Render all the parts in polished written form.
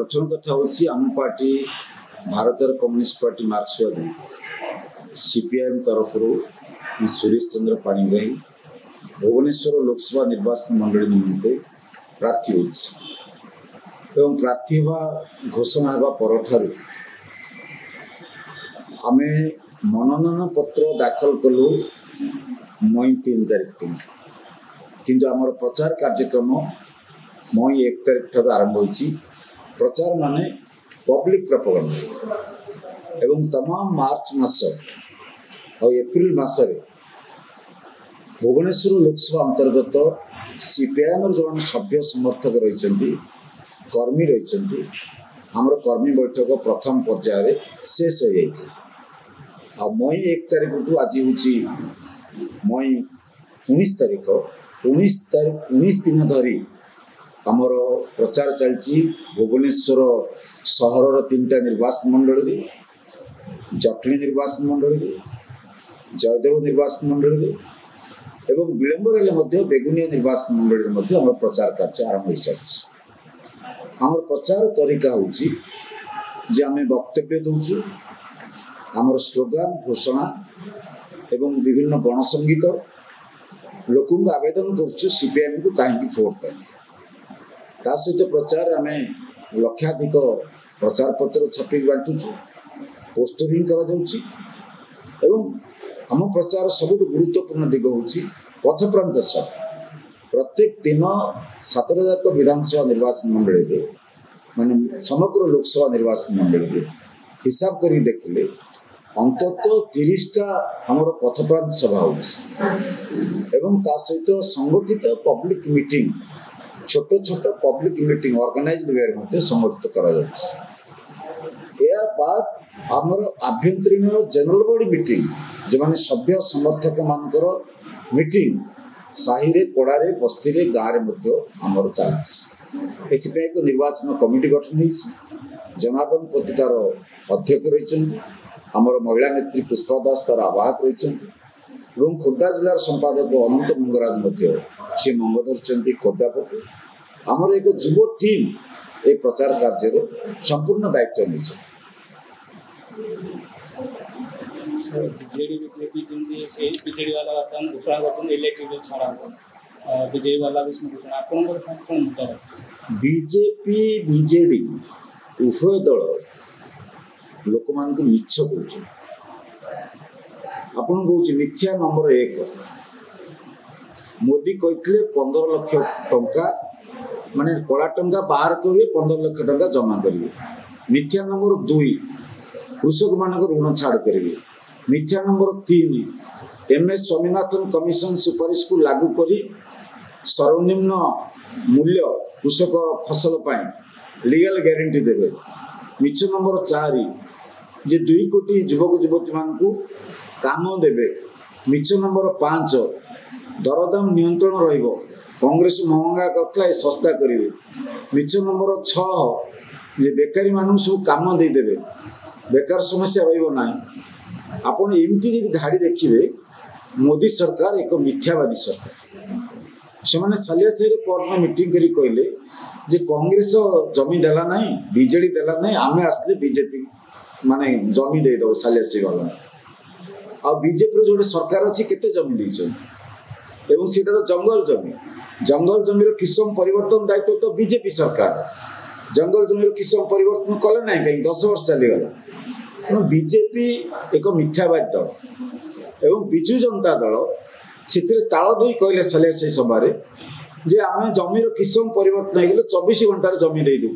प्रथम कथा हूँ आम पार्टी भारतीय कम्युनिस्ट पार्टी मार्क्सवादी सीपीआईएम तरफ सुरेश चंद्र पाणिग्राही भुवनेश्वर लोकसभा निर्वाचन मंडली निमंते प्रार्थी हो प्रार्थी हवा घोषणा हवा पर आमे मनोनयन पत्र दाखल कलु मई 3 तारिख दिन किंतु आमर प्रचार कार्यक्रम मई 1 तारिख ठार आरंभ होइछि। प्रचार माने पब्लिक प्रोपेगेंडा एवं तमाम मार्च मास और एप्रिल मास भुवनेश्वर लोकसभा अंतर्गत सीपीआईएम जो सभ्य समर्थक रही कर्मी रही आमर कर्मी बैठक प्रथम पर्यायर शेष हो जाता मई 1 तारिख टू आज हूँ मई 19 तारिख 19 दिन धरी आमर प्रचार चलती भुवनेश्वर सहर 3टा निर्वाचन मंडल जटणी निर्वाचन मंडल जयदेव निर्वाचन मंडल एवं विलंबर बेगुनिया निर्वाचन मंडल आम प्रचार कार्य आरंभ हो सारी। आम प्रचार तरीका हूँ आम वक्तव्य दौचु आमर स्लोगान घोषणा एवं विभिन्न गणसंगीत लोक आवेदन करुचु सीपीआईएम को कहीं भोट दें ता सहित प्रचार आम लक्षाधिक प्रचार पत्र छापी बांटुचु पोस्टरिंग करा आम प्रचार सबुठ गुरुत्वपूर्ण दिग हूँ पथप्रांत सभा प्रत्येक दिन 7 विधानसभा निर्वाचन मंडल माने समग्र लोकसभा निर्वाचन मंडल हिसाब कर देखिले अंतत 30टा आमर पथप्रांत सभा एवं ता सहित संगठित पब्लिक मीटिंग छोट छोट पब्लिक मीटिंग ऑर्गेनाइज्ड वे में संगठित करा बाद आमर आभ्यंतरीण जनरल बॉडी मीटिंग जो माने सभ्य समर्थक मानकर मीटिंग साहि रे पड़ारे बस्ती रे गाँव में आमर चलती एक निर्वाचन कमिटी गठन हो जनार्दन पति तार अध्यक्ष रही आमर महिला नेत्री पुष्पा दास तार आवाहक रही खोर्धा जिलार संपादक अनंत मंगराज सी मंग धरती खोर्धा पटु आमर एक युव टीम ए प्रचार कार्य संपूर्ण दायित्व नहीं बीजेडी वाला घोषणा कर इलेक्ट्रिक बिल छाड़ा बीजेपी वाला घोषणा आप बीजेपी बीजेडी उभय दल लोक मान मिछ कह मिथ्या नंबर 1 मोदी कहते 15 लाख टंका माने कला टंका बाहर करेंगे 15 लाख टंका जमा करेंगे। मिथ्या नंबर 2 कृषक मान ऋण छाड़ करेंगे। मिथ्या नंबर 3 एमएस स्वामीनाथन कमिशन सुपारिश को लागू करी सर्वनिम्न मूल्य कृषक फसल लीगल ग्यारंटी देवे। मिछ नंबर 4 जे 2 कोटी युवक युवती मान को काम देवे। मिछ नंबर 5 दरदाम नियंत्रण रहिबो कांग्रेस महंगा करतला सस्ता करेंगे। मिछ नंबर 6 जे बेकारी मानू सब काम दे देवे बेकार समस्या रहिबो नाही। आपण एमती जे धाड़ी देखिए मोदी सरकार एक मिथ्यावादी सरकार से माने सालियासाही रे पर्न मीटिंग करी कहले जे कांग्रेस जमी देला नहीं बीजेडी देला नहीं आमे आसले बीजेपी माने जमी दे दो सालियासाही वाला आ बीजेपी जो सरकार अच्छी केते जमी दी एवं सीटा तो जंगल जमीर किसम परिवर्तन दायित्व तो बीजेपी सरकार जंगल जमीर किसम परिवर्तन कले ना कहीं 10 वर्ष चलीगला तेणु बीजेपी एक मिथ्यावादी दल एवं विजु जनता दल से ताल दे कहले सालियासाही सभा जे आम जमीर किसम परिवर्तन हो 24 घंटार जमी दे दू।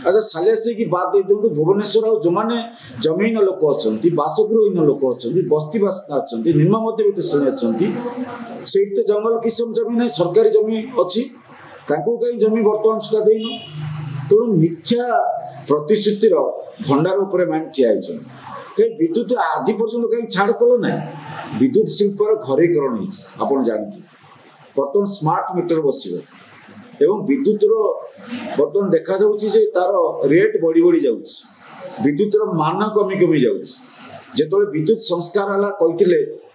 अच्छा सालियासाही की बात दे दिखाँ भुवनेश्वर जो मैंने जमीन लोक अच्छा बासगृहहीन लोक अच्छा बस्ती बासिंदा अच्छा निम्न मध्यवित्त श्रेणी अच्छा से जंगल किसम जमी ना सरकारी जमी अच्छी कहीं जमी बर्तमान सुधा देन तेणु मिथ्या प्रतिश्रुतिर भंडार उपर मान ठिया कहीं विद्युत आज पर्यटन कहीं छाड़ कल ना विद्युत शिल्पर घरीकरण आप जानते बर्तमान स्मार्ट मीटर बस एवं विद्युतर बर्तमान देखा तार रेट बढ़ी बढ़ी जाऊँ विद्युतर मान कमी कमी जाते विद्युत संस्कार है कहते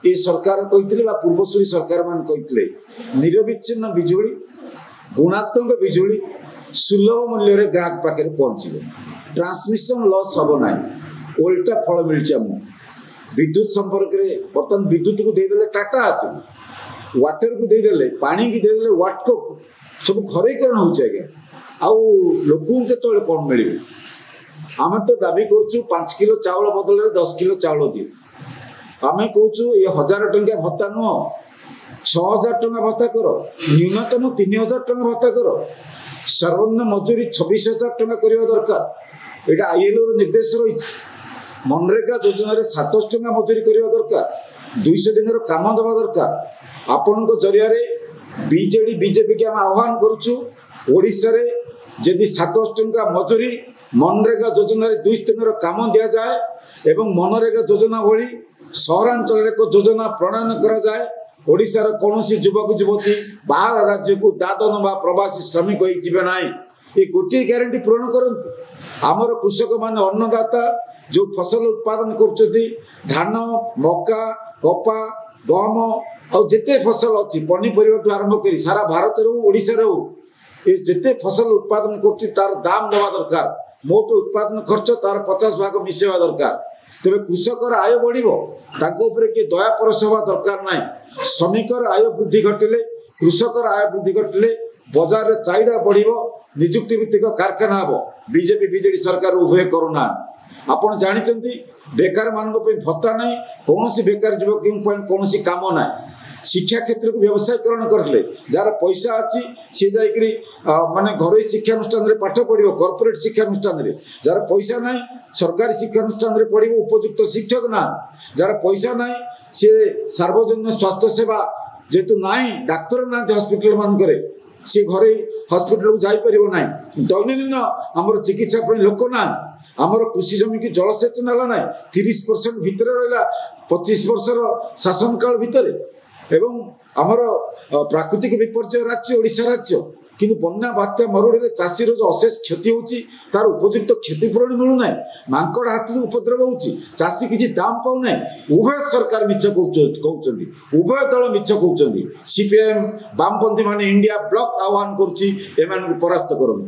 ये सरकार कहते पूर्वसूरी सरकार मान कहते निरविच्छिन्न बिजुली गुणात्मक बिजुली सुलभ मूल्य ग्राहक पाखे पहुँचे ट्रांसमिशन लॉस हम ना ओल्टा फल मिलছে विद्युत संपर्क में बर्तमान विद्युत को देदेले टाटा हाथ वाटर को देदेले पानी की देदेले वाटको सब घरेकरण होचे आज्ञा आउ लोक केतले कौन मिल आम तो दाबी करूँ 5 किलो चाउल बदल 10 किलो चाउल दिए आम कहूँ ये 1000 टंका भत्ता नुह 6000 टंका भत्ता कर न्यूनतम 3000 टंका भत्ता कर सर्वनिम्न मजूरी 26000 टंका करवा दरकार यहाँ आईएलओ निर्देश रही मनरेगा योजना 700 टंका मजूरी करवा दरकार 200 दिन काम देवा दरकार आपण जरिया बीजेडी बीजेपी के आम आह्वान करुचु ओडिशा रे जदि 700 टंका मजूरी मनरेगा योजना 200 दिन काम दि जाए एवं मनरेगा योजना भली सहरांचल एक योजना प्रणयन करा जाए ओडिशार कौन युवक युवती बाहर राज्य को दादन बा प्रवासी श्रमिक होइजिबे नाई ये गोटे ग्यारंटी पूरण करंतु आमर कृषक माने अन्नदाता जो फसल उत्पादन करुचती धान मका कपा गहम और जिते फसल अच्छी पनीपरिया आरंभ कर सारा भारत ओडिशा ये जिते फसल उत्पादन कर तार दाम देवा दरकार मोट उत्पादन खर्च तार 50 भाग मिसेवा दरकार तेरे कृषकर आय बढ़ो किए दया परस हवा दरकार ना श्रमिकर आय वृद्धि घटिले कृषकर आय वृद्धि घटिले बजार में चाहिदा बढ़ो निजुक्ति भित्तिक कारखाना हम बीजेपी बीजेडी सरकार उभय करूना आपण जानते बेकार मान भत्ता ना कौन बेकार युवक कौन काम ना शिक्षा क्षेत्र को व्यवसायीकरण करले जार पैसा अच्छी सी जाकि माने घरोई शिक्षानुष्ठान पाठ पढ़ो कॉर्पोरेट शिक्षानुष्ठान जार पैसा ना सरकारी शिक्षानुष्ठान पढ़ो उपयुक्त शिक्षक ना जार पैसा ना सी सार्वजनिक स्वास्थ्य सेवा जेतु ना डाक्तर ना हस्पिटाल मानक सी घरे हस्पिटाल को जापर ना दैनंदिन आमर चिकित्सा लोक ना आमर कृषि जमी की जलसेचन है ना 30% भितर रहा 25 वर्षर शासन काल भितर एवं आमर प्राकृतिक विपर्यय राज्य ओडिशा राज्य किंतु बन्या बात्या मरुड़ी चाषी जो अशेष क्षति होची तार उपयुक्त क्षतिपूरण मिलूना मांकड़ हाथ उपद्रव होची चाषी किसी दाम पाऊना उभय सरकार मिछ कहते उभय दल मिछ कहते सीपीएम वामपंथी माने इंडिया ब्लॉक आह्वान करुच्ची एम परास्त करूँ।